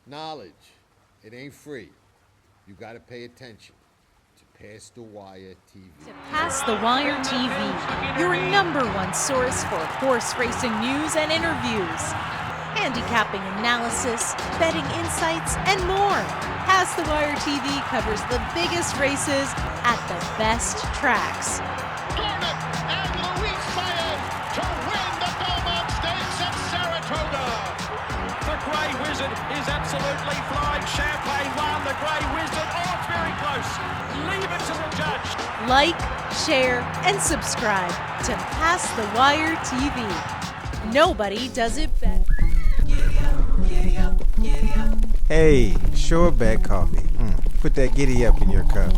Knowledge, it ain't free. You gotta pay attention to Pass the Wire TV. To Pass the Wire TV, your #1 source for horse racing news and interviews, handicapping analysis, betting insights, and more. Pass the Wire TV covers the biggest races at the best tracks. Garnet and Louis Sayed to win the Belmont Stakes at Saratoga. The Grey Wizard is absolutely flying. Champagne won. The Grey Wizard. Oh, it's very close. Leave it to the judge. Like, share, and subscribe to Pass the Wire TV. Nobody does it better. Hey, Sure Bet Coffee. Put that giddy up in your cup.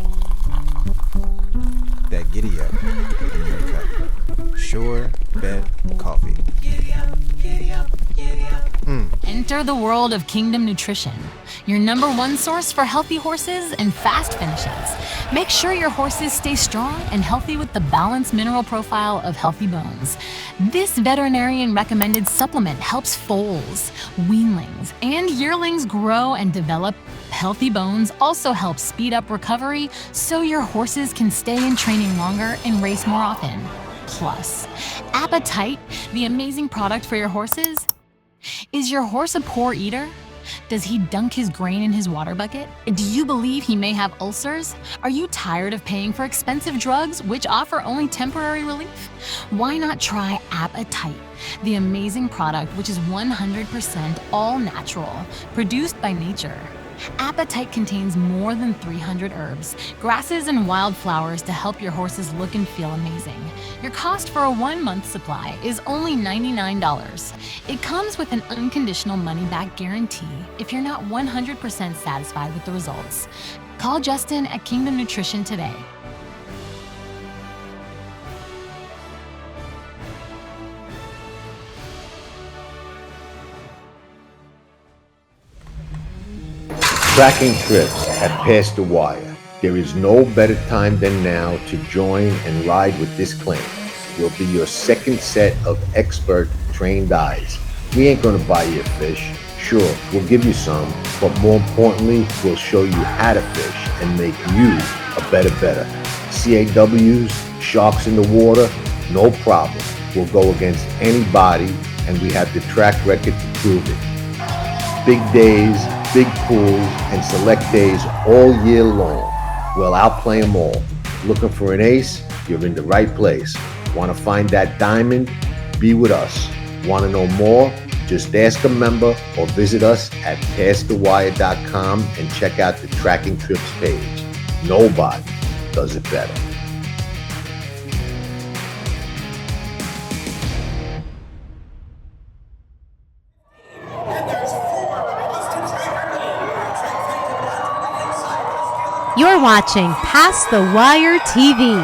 That giddy up in your cup. Sure Bet Coffee. Enter the world of Kingdom Nutrition, your #1 source for healthy horses and fast finishes. Make sure your horses stay strong and healthy with the balanced mineral profile of Healthy Bones. This veterinarian recommended supplement helps foals, weanlings, and yearlings grow and develop. Healthy Bones also helps speed up recovery so your horses can stay in training longer and race more often. Plus, Appetite, the amazing product for your horses. Is your horse a poor eater? Does he dunk his grain in his water bucket? Do you believe he may have ulcers? Are you tired of paying for expensive drugs which offer only temporary relief? Why not try Appetite, the amazing product which is 100% all natural, produced by nature. Appetite contains more than 300 herbs, grasses, and wildflowers to help your horses look and feel amazing. Your cost for a 1-month supply is only $99. It comes with an unconditional money-back guarantee if you're not 100% satisfied with the results. Call Justin at Kingdom Nutrition today. Tracking trips at Pass the Wire. There is no better time than now to join and ride with this clan. We'll be your second set of expert trained eyes. We ain't gonna buy you a fish. Sure, we'll give you some, but more importantly, we'll show you how to fish and make you a better. CAWs, sharks in the water, no problem. We'll go against anybody, and we have the track record to prove it. Big days, big pools, and select days all year long. We'll outplay them all. Looking for an ace? You're in the right place. Want to find that diamond? Be with us. Want to know more? Just ask a member or visit us at PassTheWire.com and check out the Tracking Trips page. Nobody does it better. You're watching Pass the Wire TV.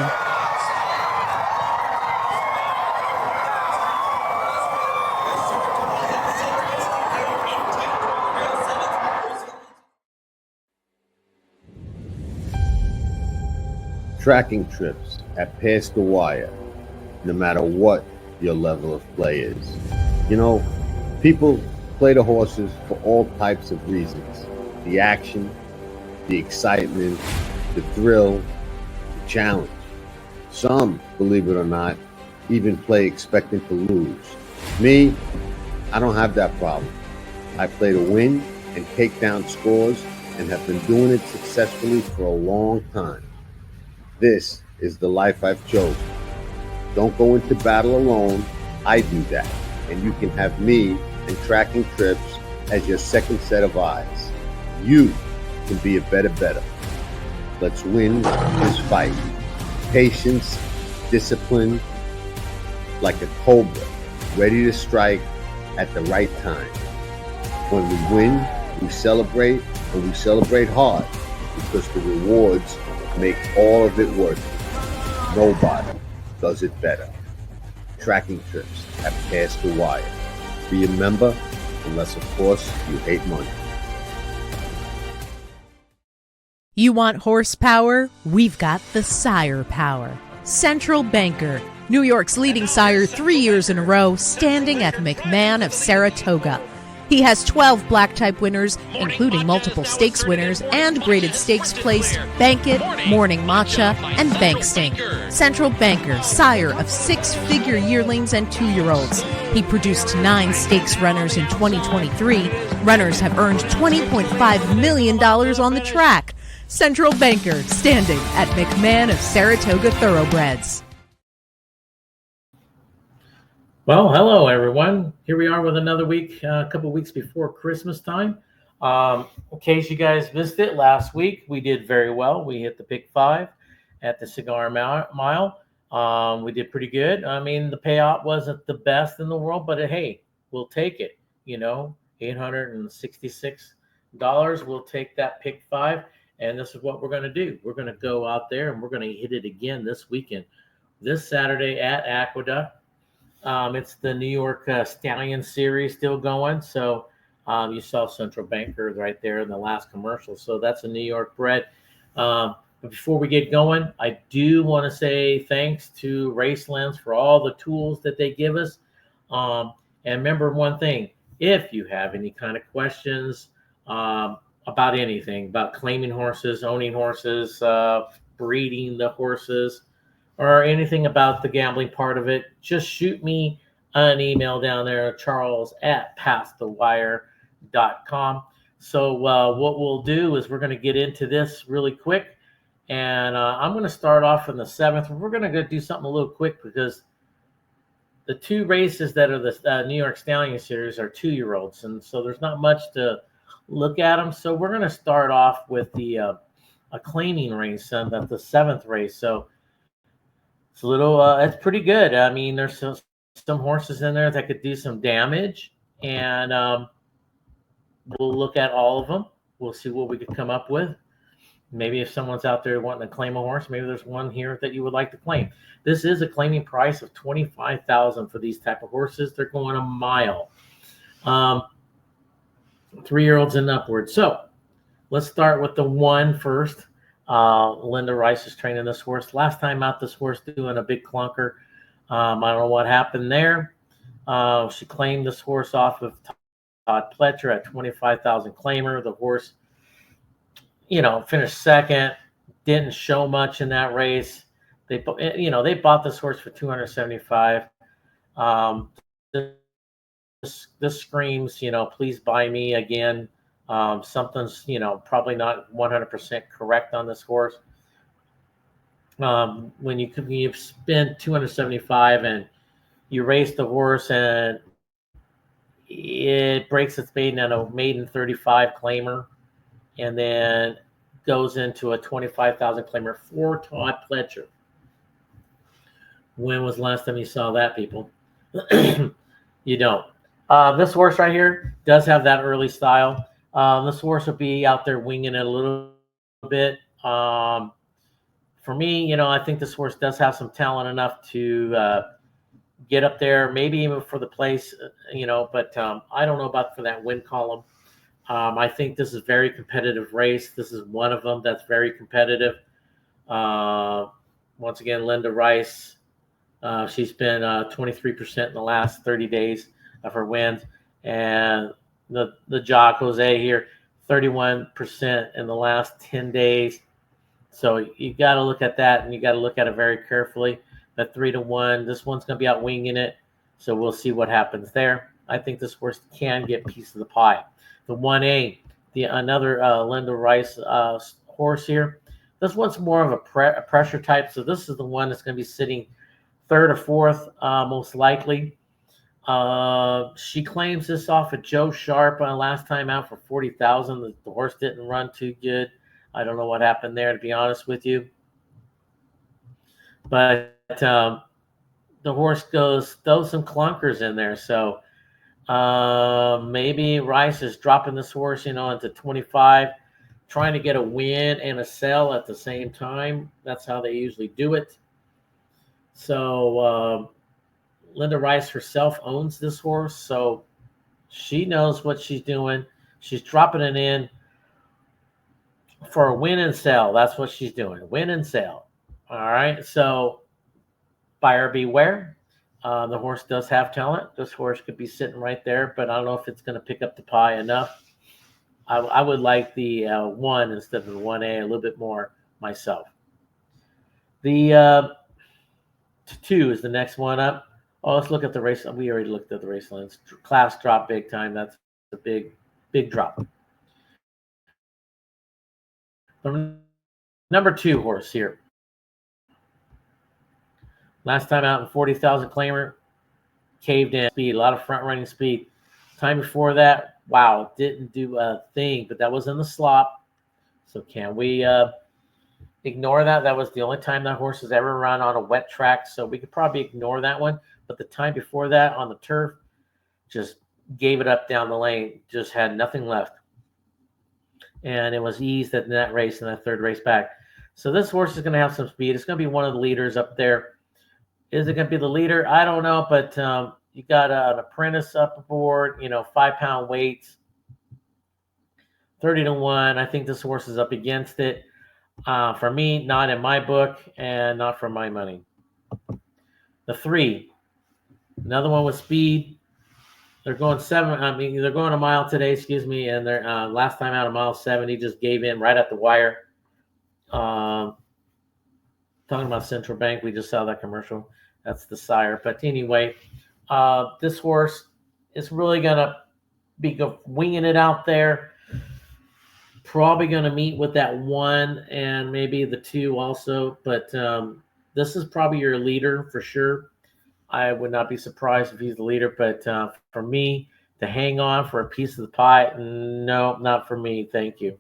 Tracking trips at Pass the Wire, no matter what your level of play is. You know, people play the horses for all types of reasons. The action, the excitement, the thrill, the challenge. Some, believe it or not, even play expecting to lose. Me, I don't have that problem. I play to win and take down scores and have been doing it successfully for a long time. This is the life I've chosen. Don't go into battle alone. I do that. And you can have me and Tracking Trips as your second set of eyes. You can be a better. Let's win this fight. Patience, discipline, like a cobra, ready to strike at the right time. When we win, we celebrate, and we celebrate hard because the rewards make all of it worth it. Nobody does it better. Tracking Trips at Pass the Wire. Be a member, unless of course you hate money. You want horsepower? We've got the Sire Power. Central Banker, New York's leading sire 3 years in a row, standing at McMahon of Saratoga. He has 12 black type winners, including multiple stakes winners and graded stakes placed Bank It, Morning Matcha, and Bank Stink. Central Banker, sire of 6-figure yearlings and 2-year-olds. He produced 9 stakes runners in 2023. Runners have earned $20.5 million on the track. Central Banker, standing at McMahon of Saratoga Thoroughbreds. Well, hello, everyone. Here we are with another week, a couple weeks before Christmas time. In case you guys missed it, last week we did very well. We hit the Pick 5 at the Cigar Mile. We did pretty good. I mean, the payout wasn't the best in the world, but hey, we'll take it. You know, $866. We'll take that Pick 5, and this is what we're going to do. We're going to go out there and we're going to hit it again this weekend, this Saturday at Aqueduct. It's the New York Stallion Series still going. So you saw Central Banker right there in the last commercial. So that's a New York bred. But before we get going, I do want to say thanks to Racelens for all the tools that they give us. And remember one thing, if you have any kind of questions about anything, about claiming horses, owning horses, breeding the horses, or anything about the gambling part of it, just shoot me an email down there, charles@passthewire.com. So what we'll do is we're going to get into this really quick. And I'm going to start off from the 7th. We're going to go do something a little quick because the 2 races that are the New York Stallion Series are 2-year-olds. And so there's not much to look at them. So we're going to start off with the a claiming race, the 7th race. So it's a little, it's pretty good. I mean, there's some horses in there that could do some damage, and we'll look at all of them. We'll see what we could come up with. Maybe if someone's out there wanting to claim a horse, maybe there's one here that you would like to claim. This is a claiming price of $25,000 for these type of horses. They're going a mile, 3-year-olds and upwards. So let's start with the 1 first. Linda Rice is training this horse. Last time out, this horse doing a big clunker. I don't know what happened there. She claimed this horse off of Todd Pletcher at $25,000 claimer. The horse, finished second. Didn't show much in that race. They bought this horse for $275. This screams, please buy me again. Something's, probably not 100% correct on this horse. When you spend $275 and you race the horse and it breaks its maiden at a maiden 35 claimer and then goes into a $25,000 claimer for Todd Pletcher. When was the last time you saw that, people? You don't. This horse right here does have that early style. This horse will be out there winging it a little bit. For me, I think this horse does have some talent enough to get up there, maybe even for the place, but I don't know about for that win column. I think this is a very competitive race. This is one of them that's very competitive. Once again, Linda Rice, she's been 23% in the last 30 days of her wins. And the jock Jose here, 31% in the last 10 days. So you got to look at that, and you got to look at it very carefully. The 3-1, this one's going to be out winging it. So we'll see what happens there. I think this horse can get a piece of the pie. The 1A, another Linda Rice horse here. This one's more of a pressure type. So this is the one that's going to be sitting 3rd or 4th, most likely. She claims this off of Joe Sharp last time out for $40,000. The horse didn't run too good. I don't know what happened there, to be honest with you. But the horse throws some clunkers in there. So maybe Rice is dropping this horse, into 25, trying to get a win and a sell at the same time. That's how they usually do it. So Linda Rice herself owns this horse, so she knows what she's doing. She's dropping it in for a win and sell. That's what she's doing, win and sell. All right, so buyer beware. The horse does have talent. This horse could be sitting right there, but I don't know if it's going to pick up the pie enough. I would like the 1 instead of the 1A a little bit more myself. The 2 is the next one up. Oh, let's look at the race. We already looked at the race lines. Class drop big time. That's a big drop. The number 2 horse here. Last time out in 40,000 claimer, caved in speed, a lot of front running speed. Time before that, wow, didn't do a thing, but that was in the slop. So can we ignore that? That was the only time that horse has ever run on a wet track, so we could probably ignore that one. But the time before that on the turf, just gave it up down the lane, just had nothing left. And it was eased in that race, in that third race back. So this horse is going to have some speed. It's going to be one of the leaders up there. Is it going to be the leader? I don't know, but you got an apprentice up aboard, 5-pound weights, 30-1. I think this horse is up against it. For me, not in my book and not for my money. The 3, another one with speed. They're going they're going a mile today, and they're last time out a mile 7, he just gave in right at the wire. Talking about Central Bank, we just saw that commercial. That's the sire. But anyway, this horse is really going to be winging it out there. Probably going to meet with that 1 and maybe the 2 also. But this is probably your leader for sure. I would not be surprised if he's the leader. But for me, to hang on for a piece of the pie, no, not for me. Thank you.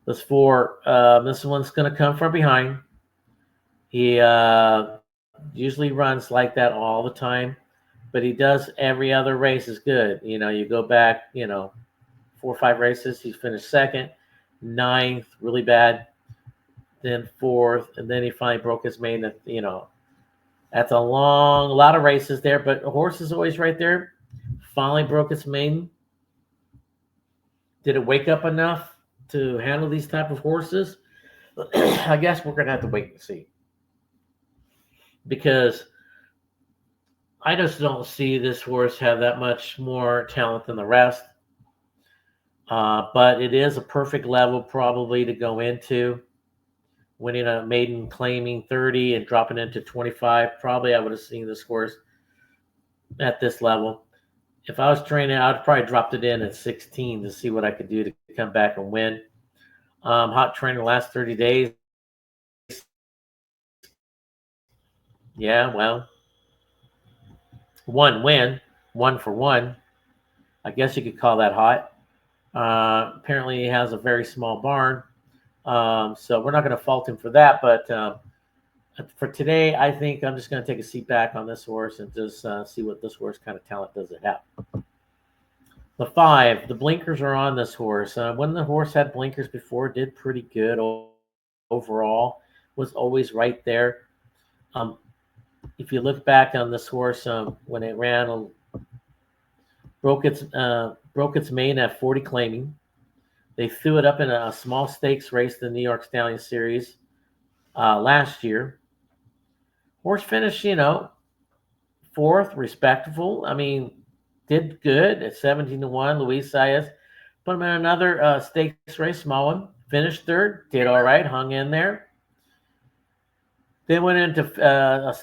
This 4, this one's going to come from behind. He usually runs like that all the time, but he does every other race is good. You go back, 4 or 5 races, he's finished 2nd, 9th, really bad, then 4th, and then he finally broke his main. That's a lot of races there, but a horse is always right there. Finally broke its main. Did it wake up enough to handle these type of horses? I guess we're going to have to wait and see. Because I just don't see this horse have that much more talent than the rest. But it is a perfect level probably to go into. Winning a maiden, claiming 30 and dropping into 25. Probably I would have seen this horse at this level. If I was training, I'd probably dropped it in at 16 to see what I could do to come back and win. Hot training the last 30 days. Yeah, well, 1 win, 1 for 1. I guess you could call that hot. Apparently, he has a very small barn, so we're not going to fault him for that. But for today, I think I'm just going to take a seat back on this horse and just see what this horse kind of talent does it have. The 5, the blinkers are on this horse. When the horse had blinkers before, did pretty good overall. Was always right there. If you look back on this horse, when it ran, broke its mane at 40 claiming. They threw it up in a small stakes race, the New York Stallion Series, last year. Horse finished, 4th, respectable. I mean, did good at 17-1. Luis Saez put him in another stakes race, small one. Finished 3rd, did all right, hung in there. Then went into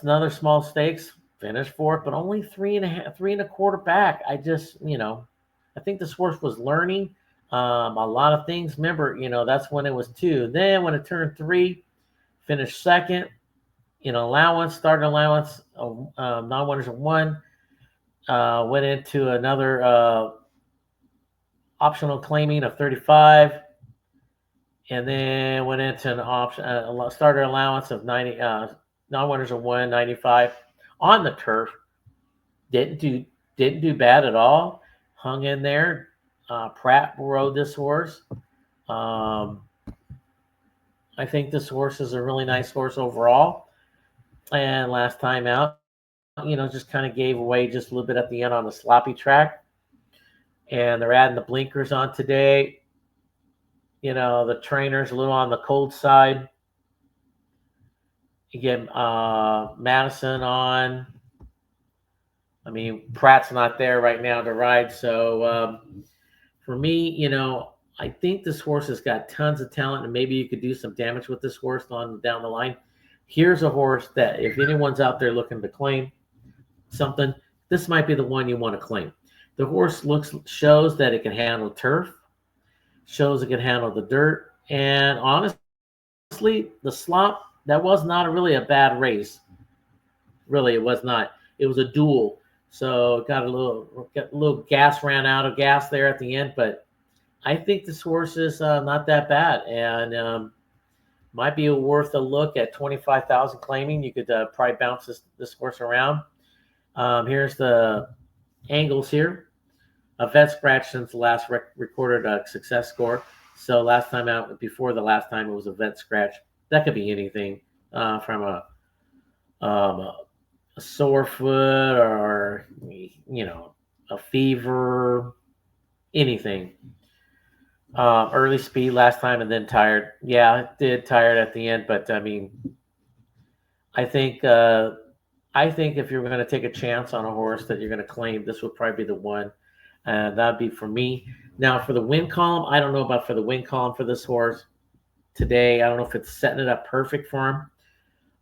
another small stakes, finished 4th, but only 3.25 back. I just, I think this horse was learning a lot of things. Remember, that's when it was 2. Then when it turned 3, finished 2nd. Allowance, started allowance, non-winners of 1. Went into another optional claiming of 35. And then went into an option, starter allowance of 90, non-winners of 1, 95 on the turf. Didn't do bad at all. Hung in there. Pratt rode this horse. I think this horse is a really nice horse overall. And last time out, just kind of gave away just a little bit at the end on the sloppy track. And they're adding the blinkers on today. The trainer's a little on the cold side. You get Madison on. I mean, Pratt's not there right now to ride. So for me, I think this horse has got tons of talent, and maybe you could do some damage with this horse on down the line. Here's a horse that if anyone's out there looking to claim something, this might be the one you want to claim. The horse shows that it can handle turf, shows it can handle the dirt, and honestly, the slop, that was not really a bad race. Really, it was not. It was a duel, so it got a little gas ran out of gas there at the end, but I think this horse is not that bad, and might be worth a look at 25,000 claiming. You could probably bounce this horse around. Here's the angles here. A vet scratch since the last recorded success score. So last time out, before the last time, it was a vet scratch. That could be anything from a sore foot or a fever, anything. Early speed last time and then tired. Yeah, it did tired at the end, but I mean, I think if you're going to take a chance on a horse that you're going to claim, this would probably be the one, and that'd be for me. Now for the win column, I don't know about for the win column for this horse today. I don't know if it's setting it up perfect for him,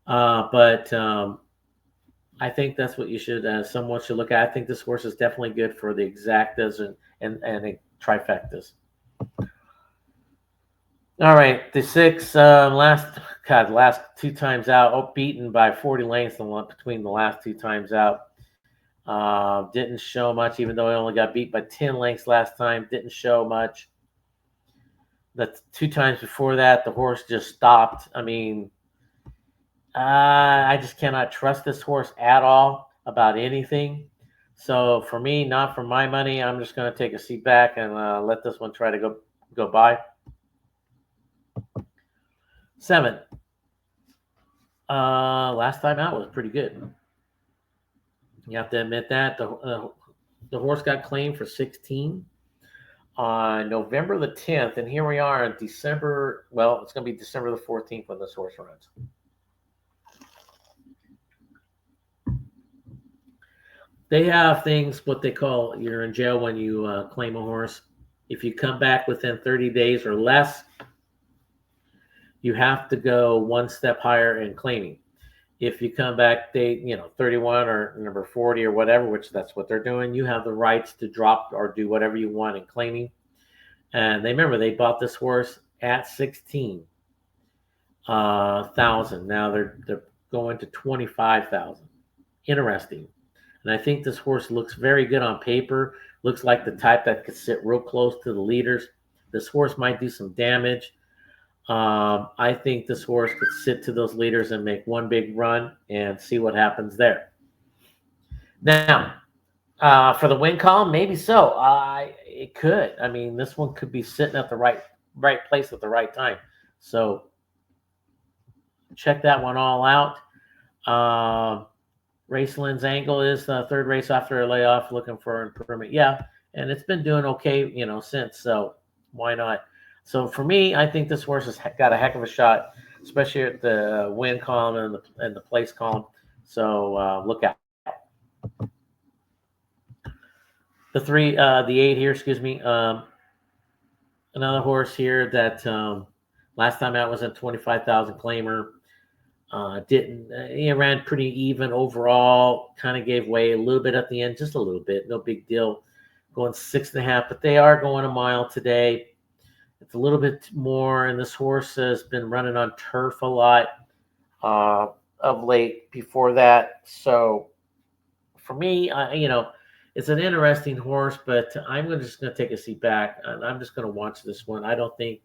but I think that's what you should, someone should look at. I think this horse is definitely good for the exactas and trifectas. All right, the 6 last 2 times out, beaten by 40 lengths between the last 2 times out. Didn't show much, even though he only got beat by 10 lengths last time. Didn't show much. The 2 times before that, the horse just stopped. I mean, I just cannot trust this horse at all about anything. So for me, not for my money, I'm just going to take a seat back and let this one try to go by. 7. Last time out was pretty good. You have to admit that. The horse got claimed for 16 on November the 10th, and here we are in December. Well, it's going to be December the 14th when this horse runs. They have things, what they call, you're in jail when you claim a horse. If you come back within 30 days or less, you have to go one step higher in claiming. If you come back day 31 or number 40 or whatever, which that's what they're doing, you have the rights to drop or do whatever you want in claiming. And they bought this horse at 16,000. Now they're going to 25,000. Interesting. And I think this horse looks very good on paper. Looks like the type that could sit real close to the leaders. This horse might do some damage. I think this horse could sit to those leaders and make one big run and see what happens there. Now, for the win column, maybe so. It could. I mean, this one could be sitting at the right place at the right time. So check that one all out. Raceland's Angle is the 3rd race after a layoff, looking for improvement. Yeah, and it's been doing okay, since. So why not? So for me, I think this horse has got a heck of a shot, especially at the win column and the place column. So look out. The 8 here, excuse me. Another horse here that last time out was a 25,000 claimer. He ran pretty even overall. Kind of gave way a little bit at the end, just a little bit. No big deal. Going 6.5, but they are going a mile today. It's a little bit more, and this horse has been running on turf a lot of late before that. So for me, it's an interesting horse, but I'm just going to take a seat back, and I'm just going to watch this one. I think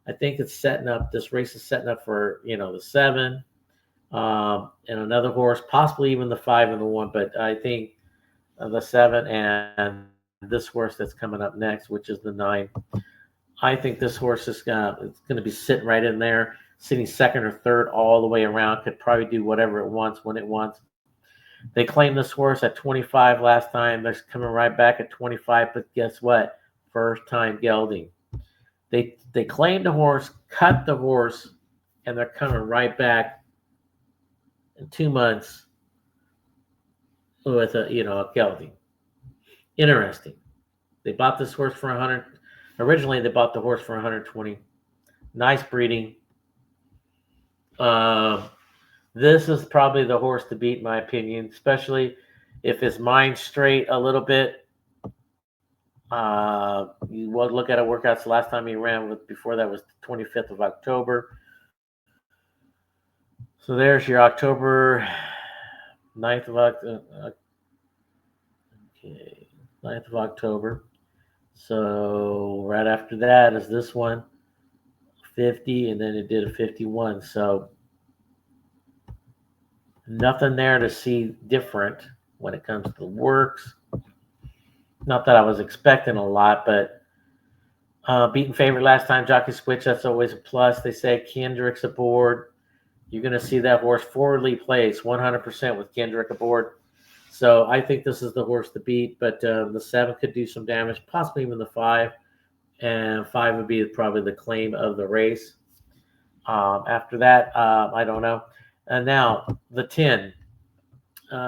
it's setting up. This race is setting up for the 7 and another horse, possibly even the 5 and the 1. But I think the 7 and this horse that's coming up next, which is the 9. I think this horse is going to be sitting right in there, sitting 2nd or 3rd all the way around. Could probably do whatever it wants when it wants. They claimed this horse at 25 last time. They're coming right back at 25, but guess what? First time gelding. They claimed the horse, cut the horse, and they're coming right back in 2 months with a gelding. Interesting. They bought this horse for 100. Originally, they bought the horse for 120. Nice breeding. This is probably the horse to beat, in my opinion, especially if his mind's straight a little bit. You will look at a workouts. The last time he ran before that was the 25th of October. So there's your October 9th of October. Okay, 9th of October. So right after that is this one, 50, and then it did a 51. So nothing there to see different when it comes to the works. Not that I was expecting a lot, but beaten favorite last time, jockey switch, that's always a plus. They say Kendrick's aboard. You're going to see that horse forwardly placed 100% with Kendrick aboard. So I think this is the horse to beat, but the 7 could do some damage, possibly even the 5. And 5 would be probably the claim of the race. After that, I don't know. And now the 10.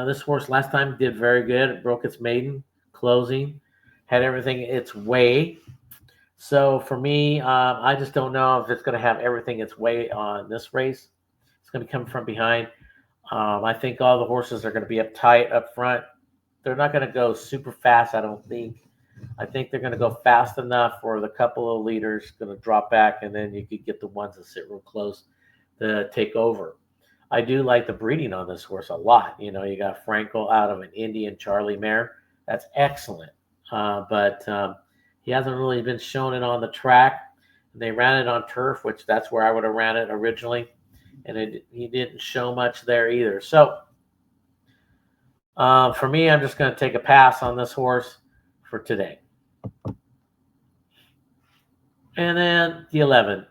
This horse last time did very good. It broke its maiden, closing, had everything its way. So for me, I just don't know if it's going to have everything its way on this race. It's going to come from behind. I think all the horses are going to be up tight up front. They're not going to go super fast, I don't think. I think they're going to go fast enough for the couple of leaders going to drop back, and then you could get the ones that sit real close to take over. I do like the breeding on this horse a lot. You got Frankel out of an Indian Charlie mare. That's excellent. But he hasn't really been shown it on the track. They ran it on turf, which that's where I would have ran it originally. And he didn't show much there either. So for me, I'm just going to take a pass on this horse for today. And then the 11.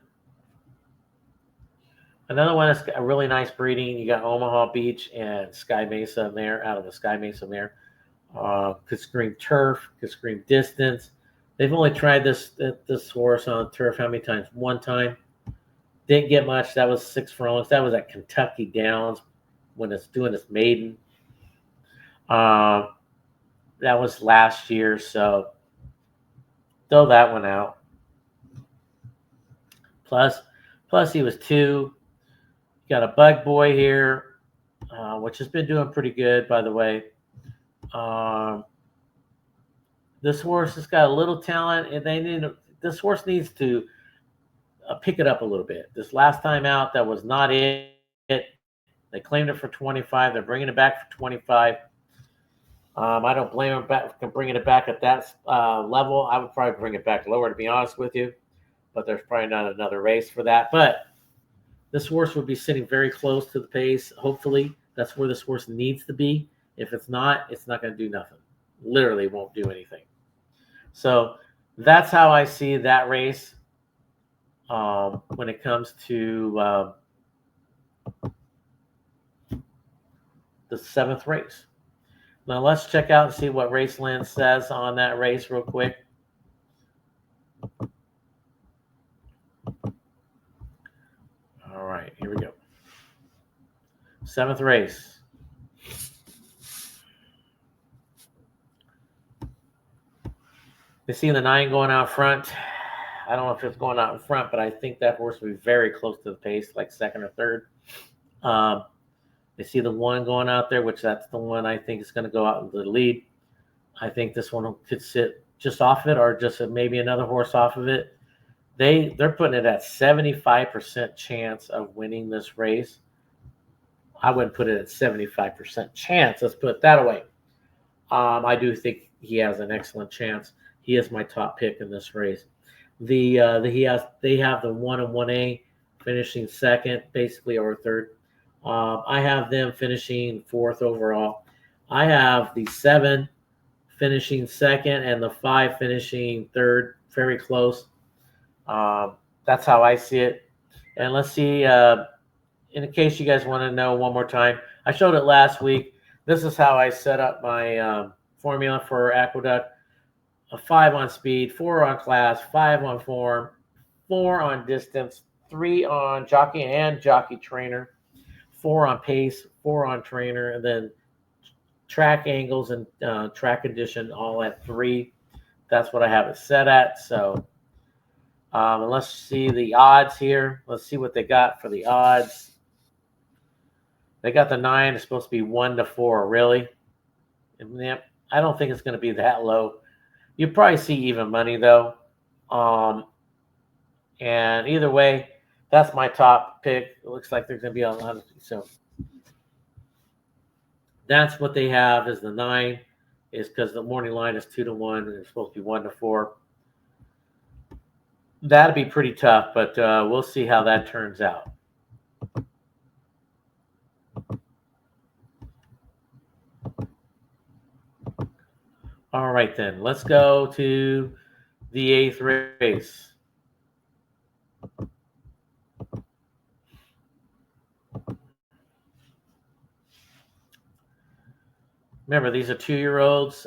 Another one that's got a really nice breeding. You got Omaha Beach and Sky Mesa mare out of the Sky Mesa mare. Could scream turf, could scream distance. They've only tried this horse on turf how many times? One time. Didn't get much. That was 6 furlongs. That was at Kentucky Downs when it's doing its maiden. That was last year, so throw that one out. Plus he was 2. Got a Bug Boy here, which has been doing pretty good, by the way. This horse has got a little talent, and this horse needs to pick it up a little bit. This last time out, that was not it. They claimed it for 25. They're bringing it back for 25. I don't blame them for bringing it back at that level. I would probably bring it back lower, to be honest with you. But there's probably not another race for that. But this horse would be sitting very close to the pace. Hopefully, that's where this horse needs to be. If it's not going to do nothing. Literally won't do anything. So that's how I see that race when it comes to the 7th race. Now let's check out and see what Raceland says on that race real quick. All right, here we go. 7th race. You see the 9 going out front. I don't know if it's going out in front, but I think that horse will be very close to the pace, like 2nd or 3rd. They see the 1 going out there, which that's the one I think is going to go out into the lead. I think this one could sit just off it, or just maybe another horse off of it. They're putting it at 75% chance of winning this race. I wouldn't put it at 75% chance. Let's put it that way. I do think he has an excellent chance. He is my top pick in this race. They have the 1 and 1A finishing 2nd, basically, or 3rd. I have them finishing 4th overall. I have the 7 finishing 2nd and the 5 finishing 3rd, very close. That's how I see it. And let's see, in case you guys want to know one more time, I showed it last week. This is how I set up my formula for Aqueduct. A 5 on speed, 4 on class, 5 on form, 4 on distance, 3 on jockey and jockey trainer, 4 on pace, 4 4 on trainer, and then track angles and track condition all at 3. That's what I have it set at. So and let's see the odds here. Let's see what they got for the odds. They got the 9. It's supposed to be 1-4. Really? Yep. I don't think it's going to be that low. You probably see even money though. And either way, that's my top pick. It looks like there's going to be a lot of, so that's what they have is the 9, is because the morning line is 2-1 and it's supposed to be 1-4. That'd be pretty tough, but we'll see how that turns out. All right, then let's go to the 8th race. Remember, these are 2-year-olds.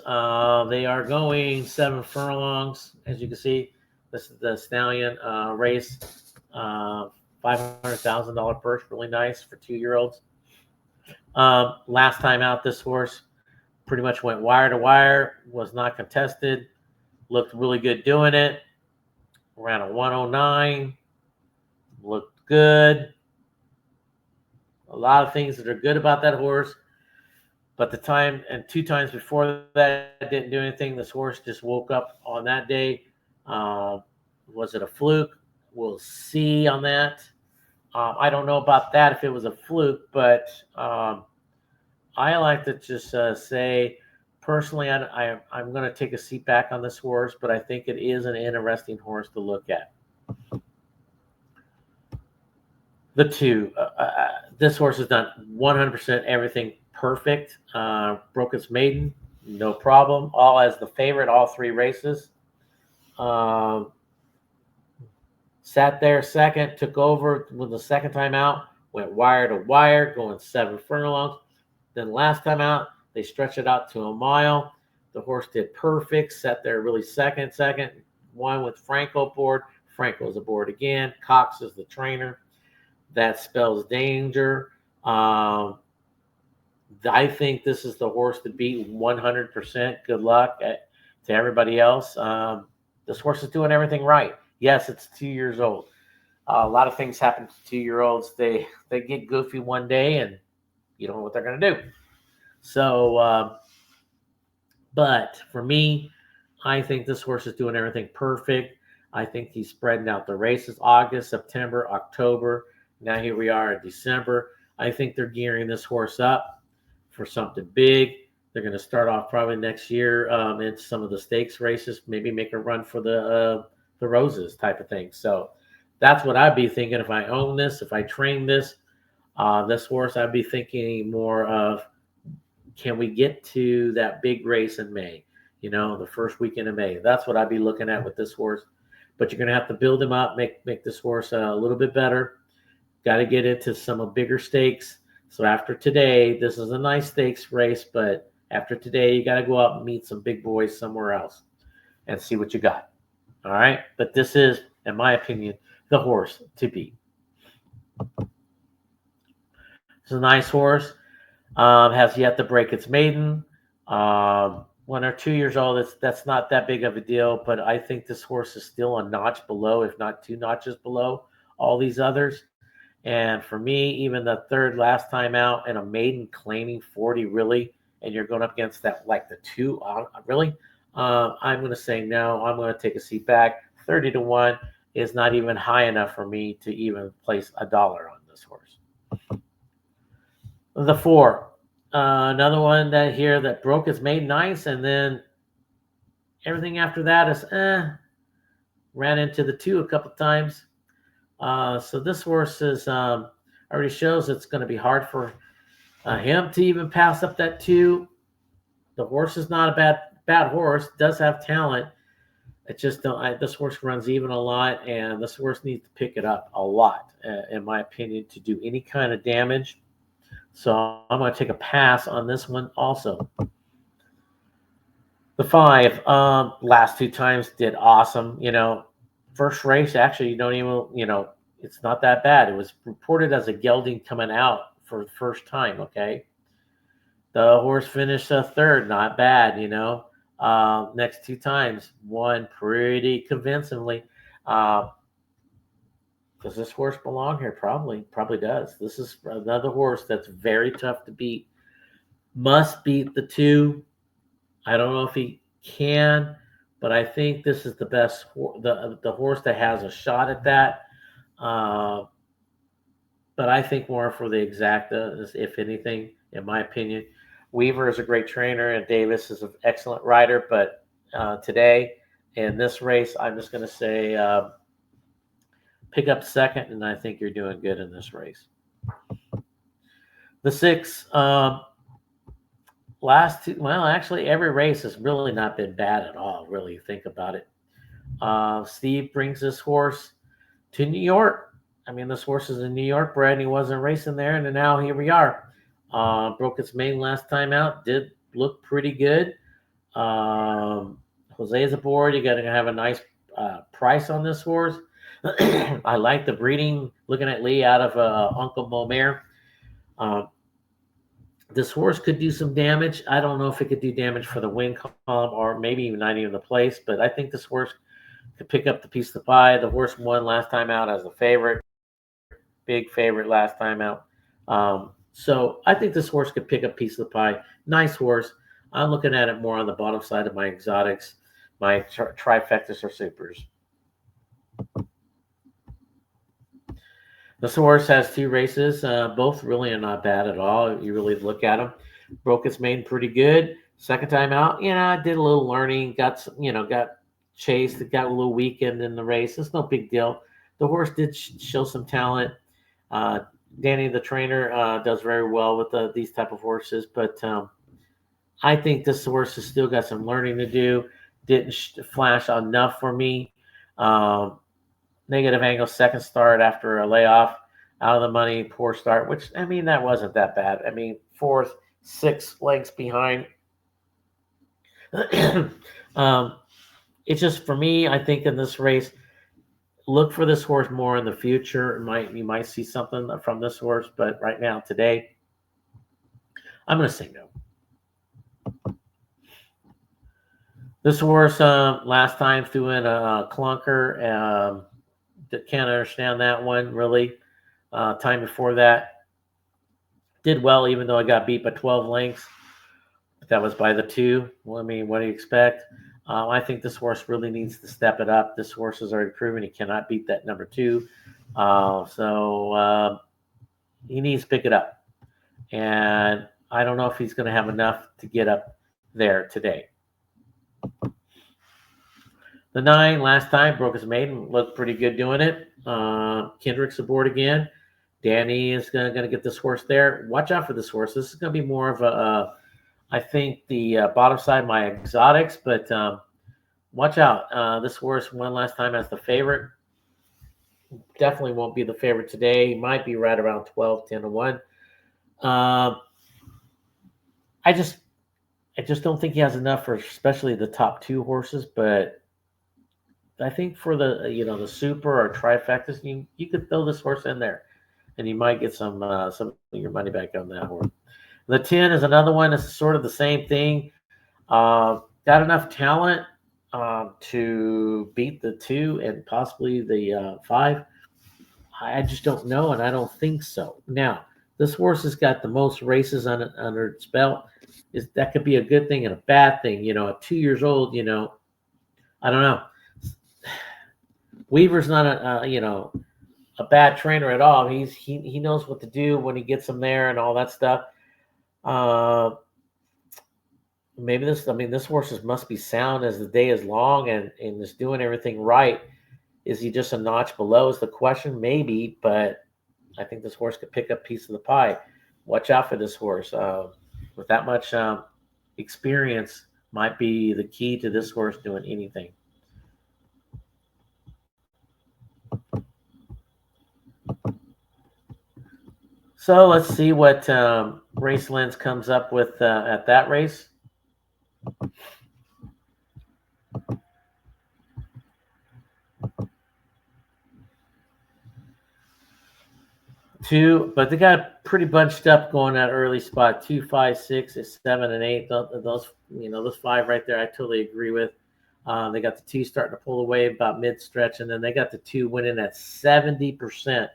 They are going 7 furlongs, as you can see. This is the Stallion race. $500,000 purse, really nice for 2-year-olds. Last time out, this horse pretty much went wire to wire, was not contested, looked really good doing it. Ran a 109, looked good. A lot of things that are good about that horse. But the time and 2 times before that didn't do anything. This horse just woke up on that day. Was it a fluke? We'll see on that. I don't know about that if it was a fluke, but I like to just say, personally, I'm going to take a seat back on this horse, but I think it is an interesting horse to look at. The 2, this horse has done 100% everything perfect. Broke its maiden, no problem. All as the favorite, all 3 races. Sat there second, took over when the second time out, went wire to wire, going 7 furlongs. Then last time out, they stretched it out to a mile. The horse did perfect, sat there really second, won with Franco aboard. Franco's aboard again. Cox is the trainer. That spells danger. I think this is the horse to beat 100%. Good luck to everybody else. This horse is doing everything right. Yes, it's 2 years old. A lot of things happen to 2-year-olds. They get goofy one day, and you don't know what they're going to do. So, but for me, I think this horse is doing everything perfect. I think he's spreading out the races August, September, October. Now here we are in December. I think they're gearing this horse up for something big. They're going to start off probably next year in some of the stakes races, maybe make a run for the roses type of thing. So that's what I'd be thinking if I own this, if I train this horse. I'd be thinking more of, can we get to that big race in May? You know, the first weekend of May. That's what I'd be looking at with this horse. But you're going to have to build him up, make this horse a little bit better. Got to get into some bigger stakes. So after today, this is a nice stakes race, but after today, you got to go out and meet some big boys somewhere else and see what you got. All right? But this is, in my opinion, the horse to beat. It's a nice horse. Has yet to break its maiden. When they're 2 years old, that's not that big of a deal, but I think this horse is still a notch below, if not 2 notches below all these others. And for me, even the third last time out and a maiden claiming 40, really, and you're going up against that, like the 2, really, I'm going to say no. I'm going to take a seat back. 30-1 is not even high enough for me to even place $1 on this horse. The 4, another one that broke its maiden nice, and then everything after that is ran into the 2 a couple times. So this horse is already shows it's going to be hard for him to even pass up that 2. The horse is not a bad horse. Does have talent. It just don't. This horse runs even a lot, and this horse needs to pick it up a lot, in my opinion, to do any kind of damage. So I'm going to take a pass on this one also. The 5, last 2 times did awesome. You know, first race, actually, you don't even, it's not that bad. It was reported as a gelding coming out for the first time. Okay, the horse finished third, not bad. Next 2 times, won pretty convincingly. Does this horse belong here? Probably does. This is another horse that's very tough to beat. Must beat the 2. I don't know if he can, but I think this is the best, the horse that has a shot at that. Uh, but I think more for the exacta, if anything, in my opinion. Weaver is a great trainer, and Davis is an excellent rider. But today, in this race, I'm just going to say pick up second, and I think you're doing good in this race. The 6, last 2, well, actually, every race has really not been bad at all, really, think about it. Steve brings this horse to New York. I mean, this horse is a New York bred, and he wasn't racing there, and now here we are. Broke its mane last time out, did look pretty good. Jose is aboard. You got to have a nice price on this horse. I like the breeding, looking at Lee out of Uncle Momer. This horse could do some damage. I don't know if it could do damage for the win column or maybe even not even the place, but I think this horse could pick up the piece of the pie. The horse won last time out as a favorite, big favorite last time out. So I think this horse could pick up a piece of the pie. Nice horse. I'm looking at it more on the bottom side of my exotics, my trifectas or supers. This horse has 2 races. Both really are not bad at all. You really look at them. Broke its mane pretty good. Second time out, I did a little learning. Got chased. It got a little weakened in the race. It's no big deal. The horse did show some talent. Danny, the trainer, does very well with these type of horses. But I think this horse has still got some learning to do. Didn't flash enough for me. Negative angle, second start after a layoff, out of the money, poor start, which, I mean, that wasn't that bad. I mean, 4th, 6 lengths behind. It's just, for me, I think in this race, look for this horse more in the future. You might see something from this horse, but right now, today, I'm going to say no. This horse, last time threw in a clunker. Can't understand that one, really. Time before that, did well, even though I got beat by 12 lengths. But that was by the 2. Well, I mean, what do you expect? I think this horse really needs to step it up. This horse has already proven he cannot beat that number 2. So he needs to pick it up. And I don't know if he's going to have enough to get up there today. The 9, last time, broke his maiden, looked pretty good doing it. Kendrick's aboard again. Danny is going to get this horse there. Watch out for this horse. This is going to be more of I think, the bottom side of my exotics, but watch out. This horse won last time as the favorite. Definitely won't be the favorite today. He might be right around 12, 10 to 1. I just don't think he has enough for especially the top 2 horses, but I think for the super or trifectas, you could throw this horse in there, and you might get some of your money back on that horse. The 10 is another one. It's sort of the same thing. Got enough talent to beat the 2 and possibly the 5. I just don't know, and I don't think so. Now, this horse has got the most races under its belt. That could be a good thing and a bad thing. At 2 years old, I don't know. Weaver's not a bad trainer at all. He knows what to do when he gets them there and all that stuff. Maybe this horse must be sound as the day is long and is doing everything right. Is he just a notch below is the question? Maybe, but I think this horse could pick up a piece of the pie. Watch out for this horse. With that much experience, might be the key to this horse doing anything. So let's see what Race Lens comes up with at that race. 2, but they got pretty bunched up going that early spot. 2, 5, 6, 7, and 8. Those, those 5 right there, I totally agree with. They got the 2 starting to pull away about mid-stretch, and then they got the 2 winning at 70%.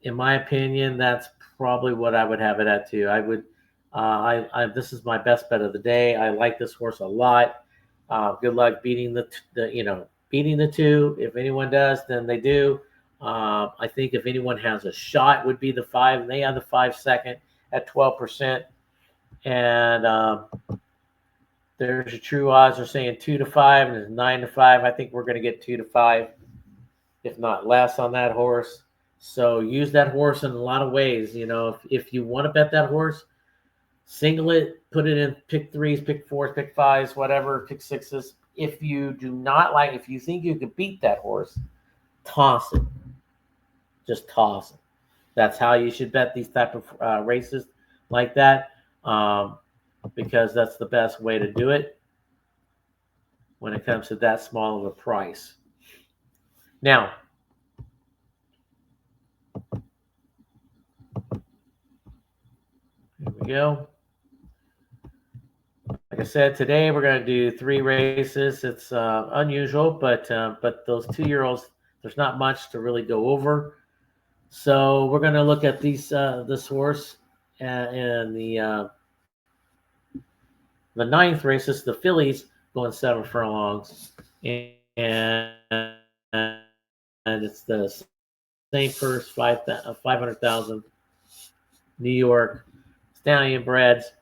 In my opinion, that's probably what I would have it at too. I would, this is my best bet of the day. I like this horse a lot. Good luck beating beating the 2. If anyone does, then they do. I think if anyone has a shot, would be the 5, and they have the 5 second at 12%. And there's your true odds are saying 2 to 5, and there's 9 to 5. I think we're going to get 2 to 5, if not less, on that horse. So use that horse in a lot of ways. If you want to bet that horse, single it, put it in pick 3s, pick 4s, pick 5s, whatever, pick 6s. If you do not like, if you think you could beat that horse, toss it. Just toss it. That's how you should bet these type of races like that, because that's the best way to do it when it comes to that small of a price. Now, here we go. Like I said, today we're going to do 3 races. It's unusual, but those 2-year-olds, there's not much to really go over. So we're going to look at this horse and the 9th race. This is the fillies going 7 furlongs, and it's the same purse, 500,000 New York Stallion breds.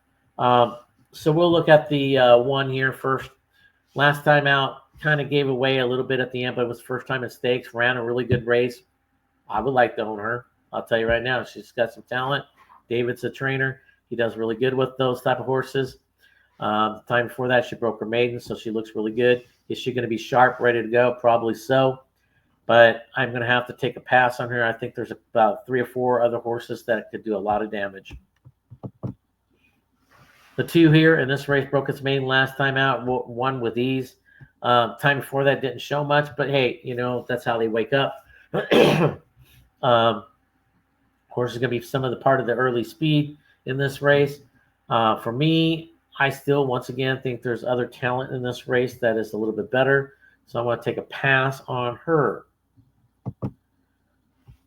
So we'll look at the 1 here first. Last time out, kind of gave away a little bit at the end, but it was first time in stakes. Ran a really good race. I would like to own her. I'll tell you right now, she's got some talent. David's a trainer. He does really good with those type of horses. The time before that, she broke her maiden, so she looks really good. Is she going to be sharp, ready to go? Probably so. But I'm going to have to take a pass on her. I think there's about 3 or 4 other horses that could do a lot of damage. The 2 here in this race broke its maiden last time out, won with ease. Time before that didn't show much, but hey, that's how they wake up. Horse is going to be some of the part of the early speed in this race. For me, I still, once again, think there's other talent in this race that is a little bit better. So I'm going to take a pass on her.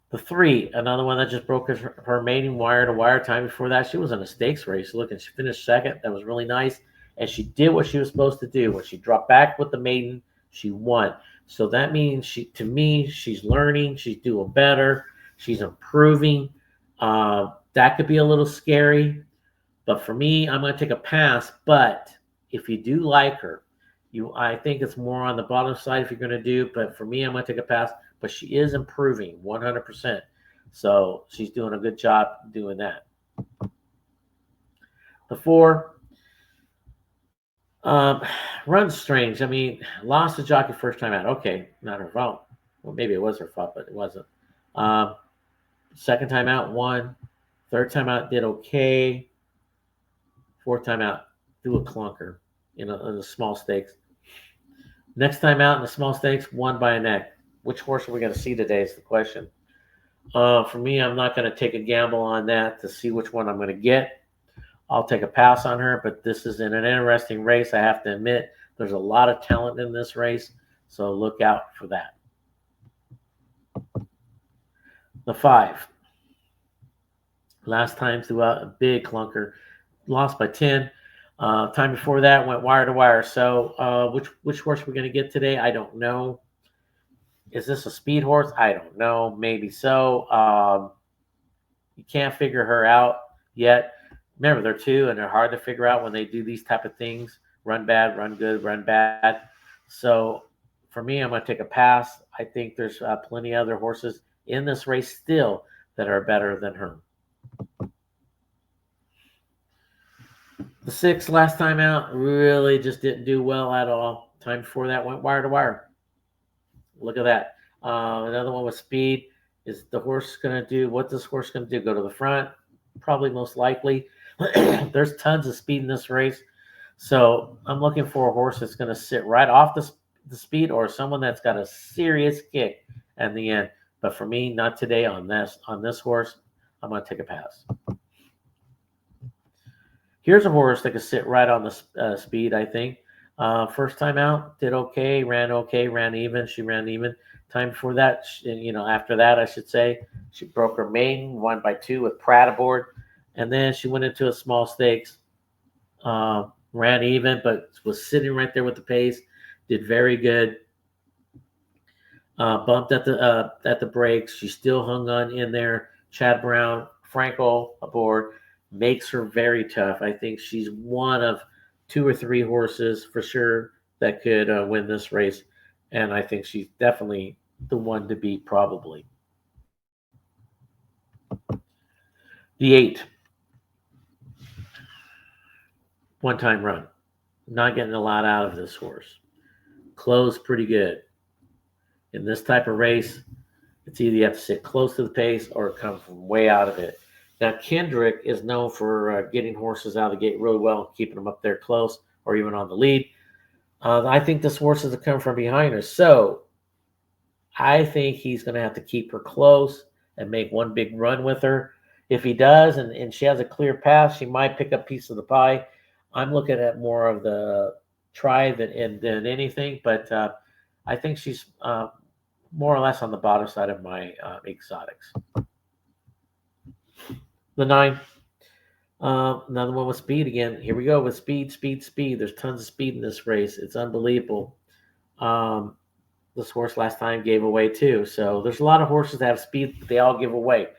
The 3, another one that just broke her maiden wire to wire. Time before that, she was in a stakes race. Look, and she finished 2nd. That was really nice. And she did what she was supposed to do. When she dropped back with the maiden, she won. So that means to me, she's learning. She's doing better. She's improving. That could be a little scary. But for me, I'm going to take a pass. But if you do like her, I think it's more on the bottom side if you're going to do. But for me, I'm going to take a pass. But she is improving 100%. So she's doing a good job doing that. The 4 runs strange. I mean, lost the jockey first time out. Okay, not her fault. Well, maybe it was her fault, but it wasn't. Second time out, won. Third time out, did okay. 4th time out, threw a clunker in the small stakes. Next time out in the small stakes, won by a neck. Which horse are we going to see today is the question. For me, I'm not going to take a gamble on that to see which one I'm going to get. I'll take a pass on her, but this is in an interesting race. I have to admit, there's a lot of talent in this race, so look out for that. The 5. Last time threw out a big clunker. Lost by 10. Time before that went wire to wire. So which horse are we going to get today? I don't know. Is this a speed horse? I don't know. Maybe so. You can't figure her out yet. Remember, they're 2, and they're hard to figure out when they do these type of things. Run bad, run good, run bad. So for me, I'm going to take a pass. I think there's plenty of other horses in this race still that are better than her. The 6 last time out really just didn't do well at all. Time before that went wire to wire. Look at that. Another one with speed. Is the horse going to do what this horse going to do? Go to the front? Probably most likely. There's tons of speed in this race. So I'm looking for a horse that's going to sit right off the speed, or someone that's got a serious kick at the end. But for me, not today on this horse. I'm going to take a pass. Here's a horse that could sit right on the speed, I think. First time out, did okay, ran even. She ran even. Time before that, after that, I should say, she broke her maiden, won by 2 with Pratt aboard. And then she went into a small stakes, ran even, but was sitting right there with the pace, did very good. Bumped at the brakes. She still hung on in there. Chad Brown, Frankel aboard, makes her very tough. I think she's one of 2 or 3 horses for sure that could win this race, and I think she's definitely the one to beat probably. The 8, one-time run. Not getting a lot out of this horse. Closed pretty good. In this type of race, it's either you have to sit close to the pace or come from way out of it. Now, Kendrick is known for getting horses out of the gate really well and keeping them up there close or even on the lead. I think this horse is coming from behind her. So I think he's going to have to keep her close and make one big run with her. If he does and she has a clear path, she might pick up a piece of the pie. I'm looking at more of the try than anything, but I think she's more or less on the bottom side of my exotics. The 9, another one with speed again. Here we go with speed. There's tons of speed in this race. It's unbelievable. This horse last time gave away 2. So there's a lot of horses that have speed, but they all give away.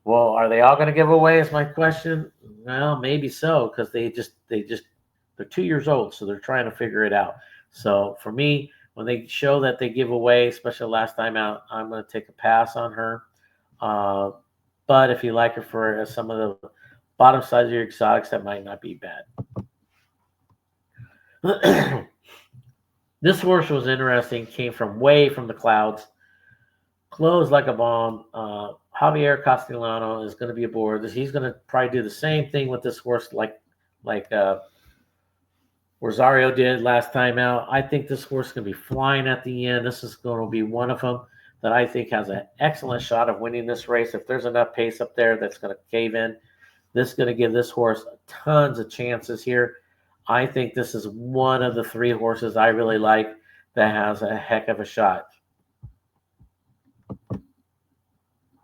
Well, are they all going to give away is my question. Well, maybe so, because they're 2 years old, so they're trying to figure it out. So for me, when they show that they give away, especially last time out, I'm going to take a pass on her. But if you like her for some of the bottom side of your exotics, that might not be bad. This horse was interesting. Came from way from the clouds. Closed like a bomb. Javier Castellano is going to be aboard. He's going to probably do the same thing with this horse like Rosario did last time out. I think this horse is going to be flying at the end. This is going to be one of them that I think has an excellent shot of winning this race. If there's enough pace up there that's going to cave in, this is going to give this horse tons of chances here. I think this is one of the 3 horses I really like that has a heck of a shot.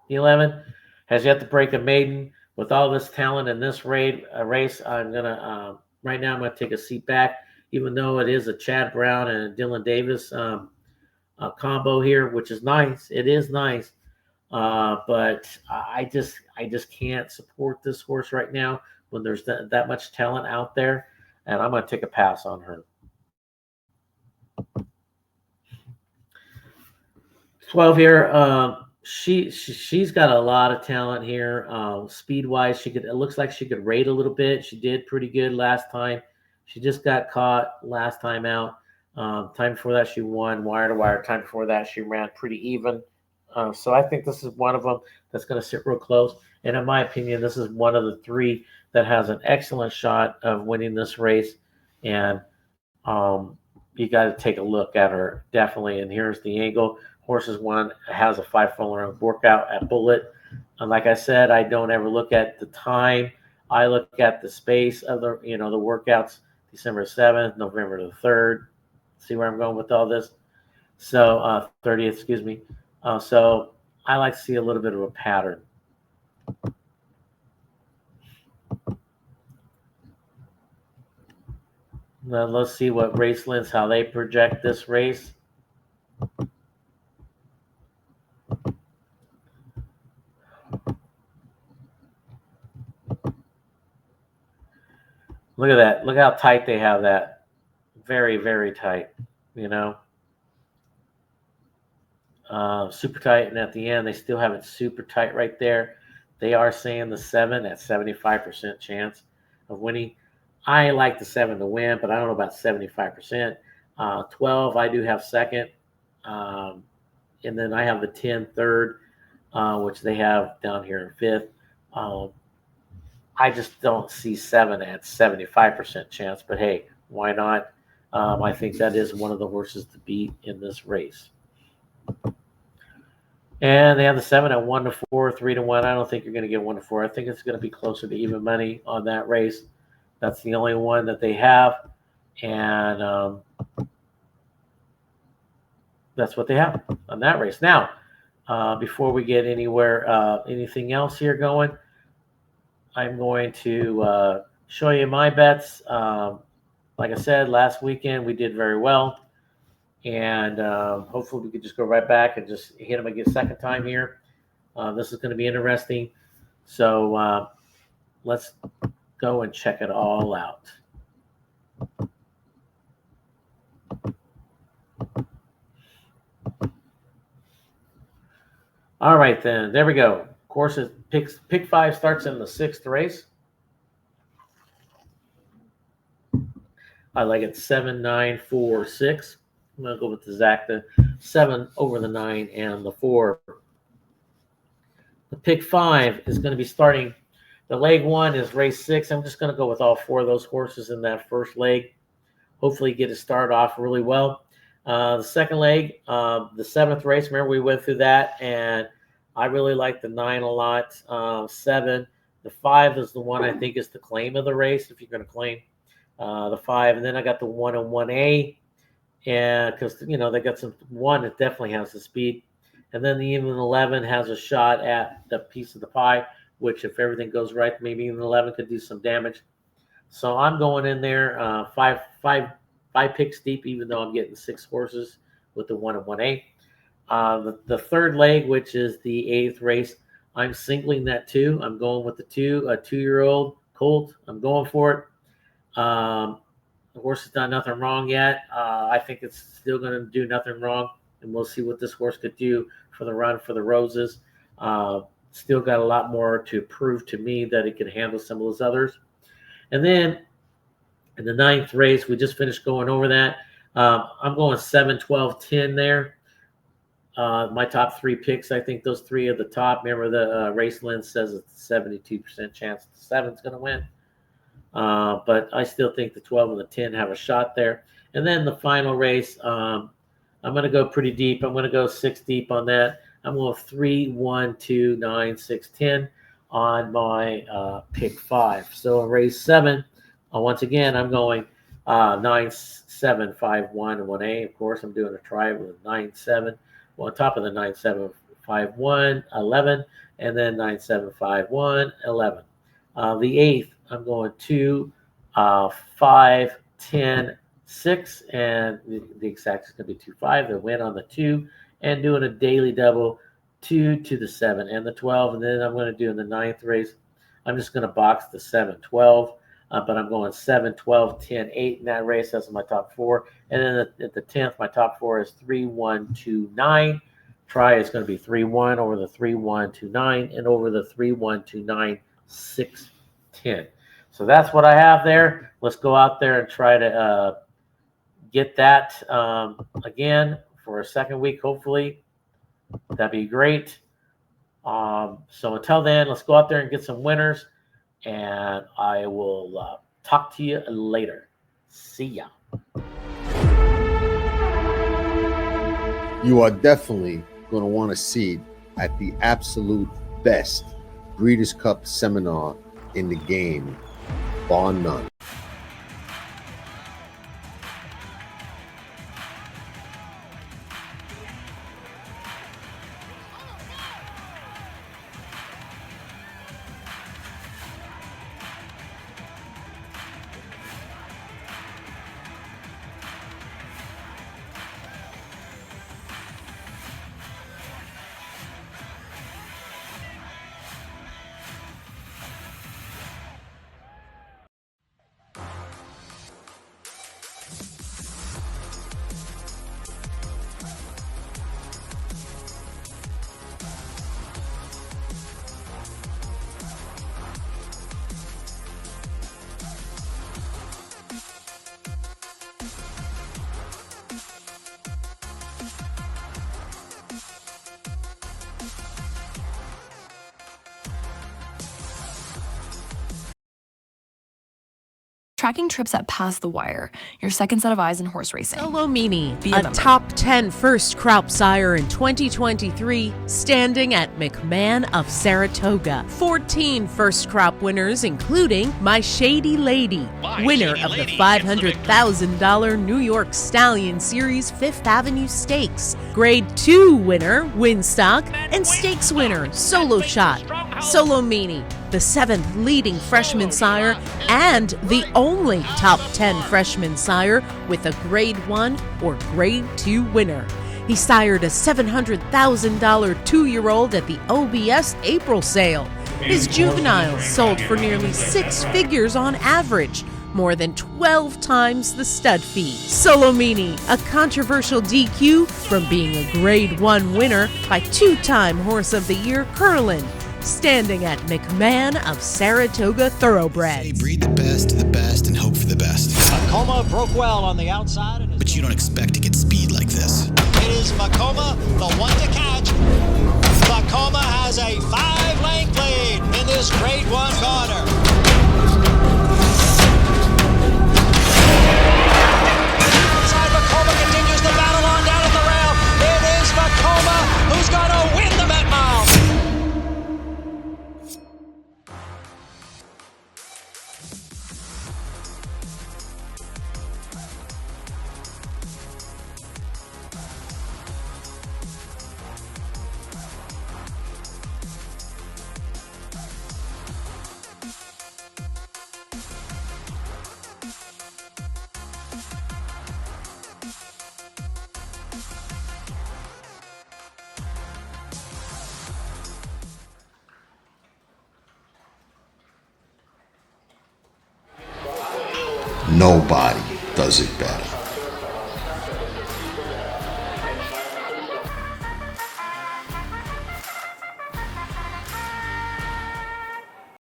The 11 has yet to break a maiden. With all this talent in this race, I'm going to, right now I'm going to take a seat back, even though it is a Chad Brown and a Dylan Davis combo here, which is nice. It is nice. But I just can't support this horse right now when there's that much talent out there, and I'm going to take a pass on her. 12 here. She's got a lot of talent here. Speed wise, it looks like she could rate a little bit. She did pretty good last time. She just got caught last time out. Time before that, she won wire to wire. Time before that, she ran pretty even. So I think this is one of them that's going to sit real close. And in my opinion, this is one of the 3 that has an excellent shot of winning this race. And you got to take a look at her, definitely. And here's the angle. Horses 1 has a 5-furlong workout at Bullet. And like I said, I don't ever look at the time. I look at the space of the workouts. December 7th, November the 3rd. See where I'm going with all this? So 30th, excuse me. So I like to see a little bit of a pattern. Now let's see what Racelands, how they project this race. Look at that. Look how tight they have that. Very, very tight, super tight. And at the end, they still have it super tight right there. They are saying the 7 at 75% chance of winning. I like the 7 to win, but I don't know about 75%. 12, I do have second. And then I have the 10 third, which they have down here in 5th. I just don't see 7 at 75% chance, but hey, why not? I think that is one of the horses to beat in this race. And they have the 7 at 1-4, 3-1. I don't think you're going to get 1-4. I think it's going to be closer to even money on that race. That's the only one that they have, and that's what they have on that race. Now, before we get anything else here going, I'm going to show you my bets. Like I said, last weekend we did very well, and hopefully we could just go right back and just hit them again a second time here. This is going to be interesting. So let's go and check it all out. All right, then. There we go. Of course, pick 5 starts in the 6th race. I like it 7, 9, 4, 6. I'm going to go with the Zach, the 7 over the 9 and the 4. The pick 5 is going to be starting. The leg 1 is race 6. I'm just going to go with all 4 of those horses in that first leg. Hopefully get to start off really well. The second leg, the 7th race, remember we went through that, and I really like the 9 a lot. 7. The 5 is the one I think is the claim of the race, if you're going to claim the 5. And then I got the 1 and 1A, and because, they got some 1 that definitely has the speed. And then the even 11 has a shot at the piece of the pie, which if everything goes right, maybe even 11 could do some damage. So I'm going in there five picks deep, even though I'm getting 6 horses with the 1 and 1A. The third leg, which is the 8th race, I'm singling that 2. I'm going with the 2, a 2-year-old colt. I'm going for it. The horse has done nothing wrong yet. I think it's still going to do nothing wrong, and we'll see what this horse could do for the run for the Roses. Still got a lot more to prove to me that it can handle some of those others. And then in the 9th race, we just finished going over that. I'm going 7, 12, 10 there. My top 3 picks, I think those 3 are the top. Remember, the race lens says it's a 72% chance the 7's going to win. But I still think the 12 and the 10 have a shot there. And then the final race, I'm going to go pretty deep. I'm going to go 6 deep on that. I'm going 3, 1, 2, 9, 6, 10 on my pick 5. So in race 7, once again, I'm going 9, 7, 5, 1, and 1A. Of course, I'm doing a try with 9, 7. Well, on top of the 9, 7, 5, 1, 11, and then 9, 7, 5, 1, 11. The 8th, I'm going 2, 5, 10, 6, and the exact is going to be 2, 5. The win on the 2, and doing a daily double 2 to the 7 and the 12. And then I'm going to do in the 9th race, I'm just going to box the 7, 12. But I'm going 7, 12, 10, 8 in that race. That's my top 4. And then at the 10th, my top 4 is 3, 1, 2, 9. Try is going to be 3, 1 over the 3, 1, 2, 9, and over the 3, 1, 2, 9, 6, 10. So that's what I have there. Let's go out there and try to get that again for a second week, hopefully. That'd be great. So until then, let's go out there and get some winners. And I will talk to you later. See ya. You are definitely going to want to see at the absolute best Breeders' Cup seminar in the game, bar none. tracking trips that pass the wire, your second set of eyes in horse racing. Solomini, Be a a member. top 10 first crop sire in 2023, standing at McMahon of Saratoga. 14 first crop winners, including My Shady Lady, winner of the $500,000 New York Stallion Series Fifth Avenue Stakes, Grade 2 winner, Winstock, and Stakes winner, Solo Shot. Solomini, the 7th leading freshman sire and the only top 10 freshman sire with a Grade 1 or Grade 2 winner. He sired a $700,000 two-year-old at the OBS April sale. His juveniles sold for nearly 6 figures on average, more than 12 times the stud fee. Solomini, a controversial DQ from being a Grade 1 winner by 2-time Horse of the Year Curlin, standing at McMahon of Saratoga Thoroughbreds. Breed the best and hope for the best. Macoma broke well on the outside. But you don't expect to get speed like this. It is Macoma, the one to catch. Macoma has a 5-length lead in this Grade 1 corner. Outside, Macoma continues the battle on down at the rail. It is Macoma who's going to win the Met Mile. Nobody does it better.